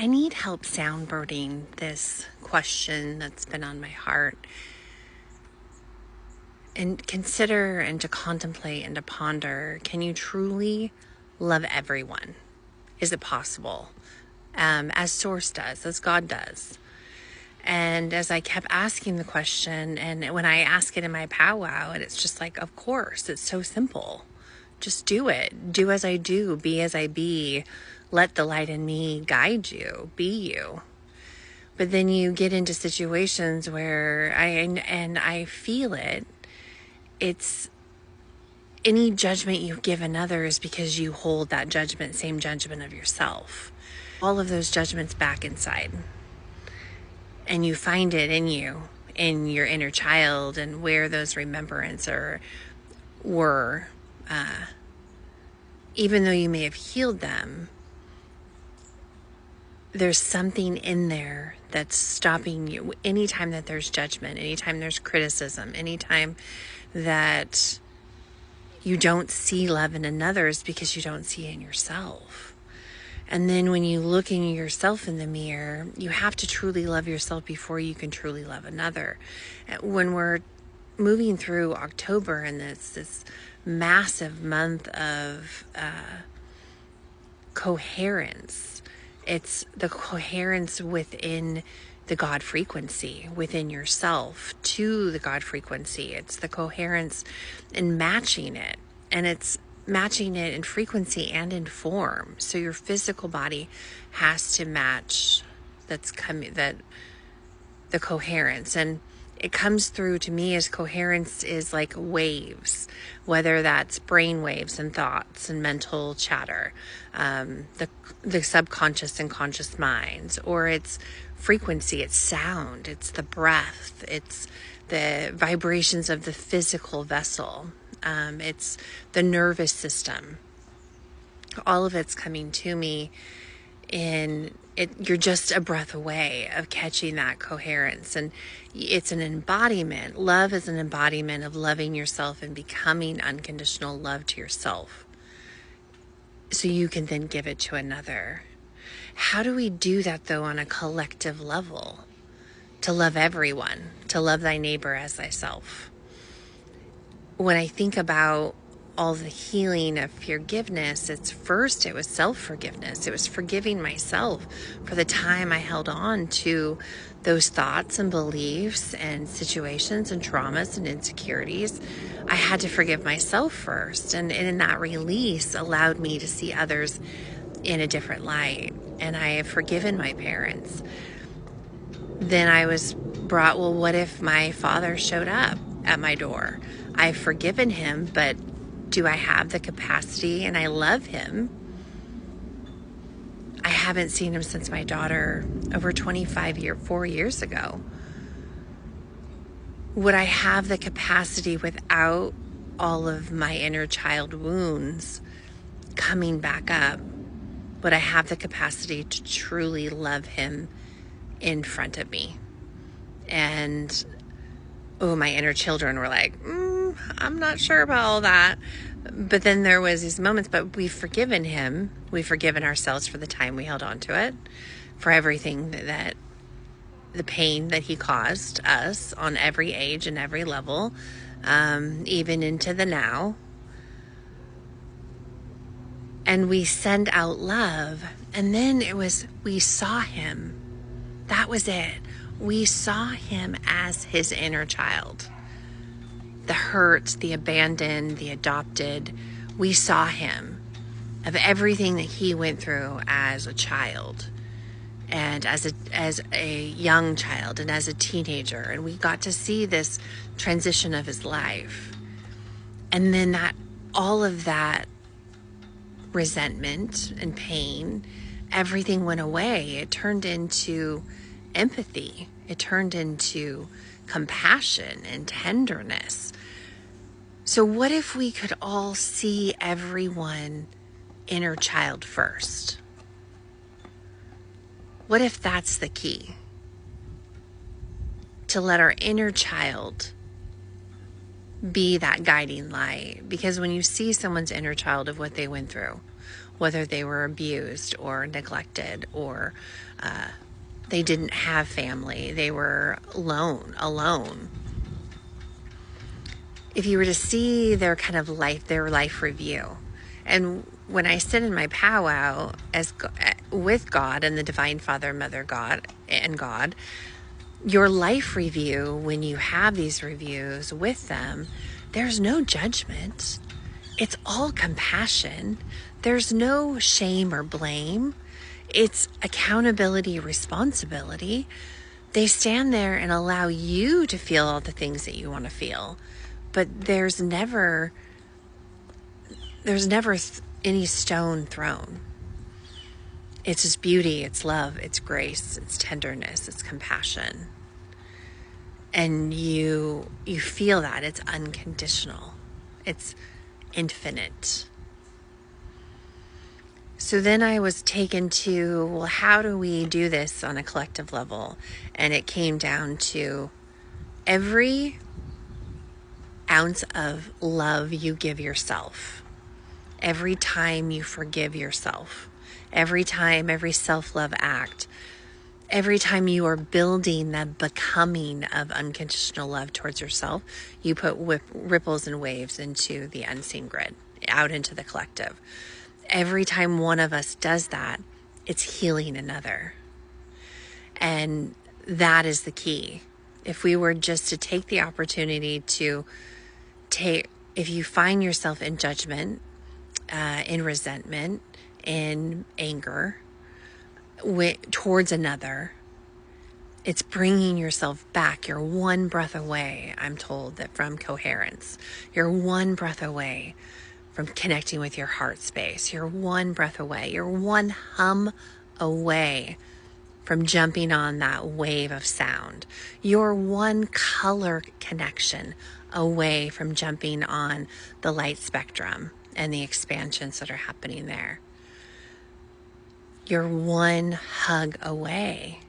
I need help soundboarding this question that's been on my heart, and consider and to contemplate and to ponder, can you truly love everyone? Is it possible? As Source does, as God does. And as I kept asking the question, and when I ask it in my powwow, and it's just like, of course, it's so simple. Just do it. Do as I do, be as I be. Let the light in me guide you, be you. But then you get into situations where I feel it. It's any judgment you give another is because you hold that judgment, same judgment of yourself. All of those judgments back inside. And you find it in you, in your inner child, and where those remembrances were. Even though you may have healed them, there's something in there that's stopping you. Anytime that there's judgment, anytime there's criticism, anytime that you don't see love in another, is because you don't see it in yourself. And then when you look in yourself in the mirror, you have to truly love yourself before you can truly love another. When we're moving through October and this massive month of coherence, it's the coherence within the God frequency, within yourself to the God frequency. It's the coherence in matching it. And it's matching it in frequency and in form. So your physical body has to match that the coherence. And it comes through to me as coherence is like waves, whether that's brain waves and thoughts and mental chatter, the subconscious and conscious minds, or it's frequency, it's sound, it's the breath, it's the vibrations of the physical vessel, it's the nervous system. All of it's coming to me in it. You're just a breath away of catching that coherence, and it's an embodiment. Love is an embodiment of loving yourself and becoming unconditional love to yourself, so you can then give it to another. How do we do that though on a collective level? To love everyone, to love thy neighbor as thyself. When I think about all the healing of forgiveness, it was self-forgiveness. It was forgiving myself for the time I held on to those thoughts and beliefs and situations and traumas and insecurities. I had to forgive myself first. And in that release allowed me to see others in a different light. And I have forgiven my parents. Then I was brought, well, what if my father showed up at my door? I've forgiven him, but do I have the capacity? And I love him. I haven't seen him since my daughter over 4 years ago. Would I have the capacity without all of my inner child wounds coming back up? Would I have the capacity to truly love him in front of me? And my inner children were like, I'm not sure about all that. But then there was these moments, but we've forgiven him. We've forgiven ourselves for the time we held on to it, for everything that the pain that he caused us on every age and every level, even into the now. And we send out love. And then we saw him. That was it. We saw him as his inner child. The hurt, the abandoned, the adopted. We saw him of everything that he went through as a child and as a young child and as a teenager. And we got to see this transition of his life. And then all of that resentment and pain, everything went away. It turned into empathy. It turned into compassion and tenderness. So what if we could all see everyone inner child first? What if that's the key? To let our inner child be that guiding light. Because when you see someone's inner child of what they went through, whether they were abused or neglected, or they didn't have family, they were alone. If you were to see their kind of life, their life review, and when I sit in my powwow with God and the Divine Father, Mother, God, and God, your life review, when you have these reviews with them, there's no judgment. It's all compassion. There's no shame or blame. It's accountability, responsibility. They stand there and allow you to feel all the things that you want to feel. But there's never any stone thrown. It's just beauty, it's love, it's grace, it's tenderness, it's compassion. And you feel that. It's unconditional. It's infinite. So then I was taken to, well, how do we do this on a collective level? And it came down to every ounce of love you give yourself, every time you forgive yourself, every self-love act, every time you are building the becoming of unconditional love towards yourself, you put ripples and waves into the unseen grid, out into the collective. Every time one of us does that, it's healing another. And that is the key. If we were just to take the opportunity to if you find yourself in judgment, in resentment, in anger towards another, it's bringing yourself back. You're one breath away, I'm told, that from coherence. You're one breath away from connecting with your heart space. You're one breath away. You're one hum away from jumping on that wave of sound. You're one color connection away from jumping on the light spectrum and the expansions that are happening there. You're one hug away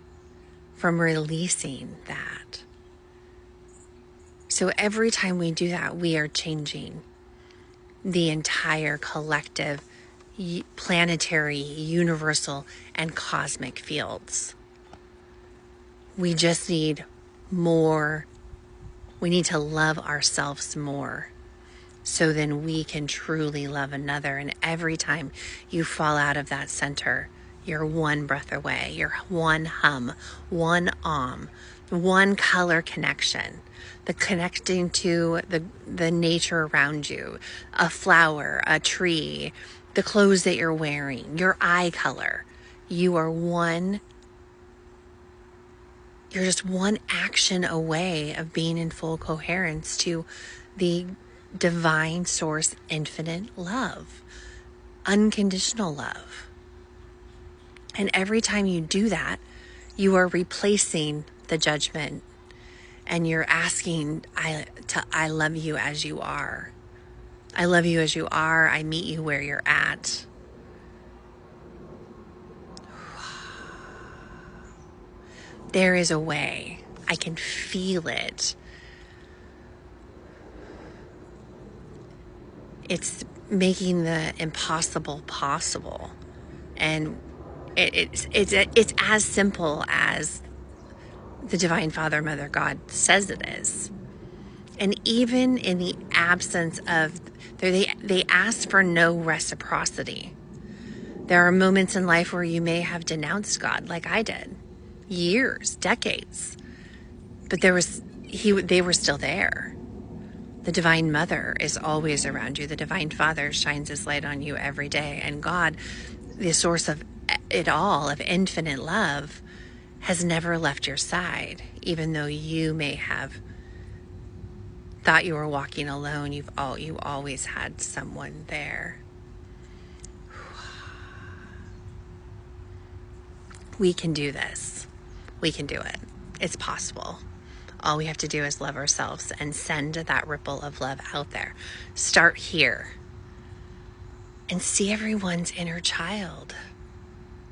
from releasing that. So every time we do that, we are changing the entire collective, planetary, universal, and cosmic fields. We just need more. We need to love ourselves more, so then we can truly love another. And every time you fall out of that center, you're one breath away. You're one hum, one one color connection. The connecting to the nature around you, a flower, a tree, the clothes that you're wearing, your eye color. You are one. You're just one action away of being in full coherence to the divine source, infinite love, unconditional love. And every time you do that, you are replacing the judgment, and you're asking, I love you as you are. I love you as you are. I meet you where you're at. There is a way. I can feel it. It's making the impossible possible. And it's as simple as the Divine Father, Mother, God says it is. And even in the absence of, they ask for no reciprocity. There are moments in life where you may have denounced God, like I did, years, decades, but they were still there. The Divine Mother is always around you. The Divine Father shines his light on you every day. And God, the source of it all, of infinite love, has never left your side, even though you may have thought you were walking alone. You always had someone there. We can do this. We can do it. It's possible. All we have to do is love ourselves and send that ripple of love out there. Start here and see everyone's inner child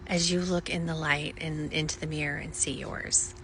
as you look in the light and into the mirror and see yours.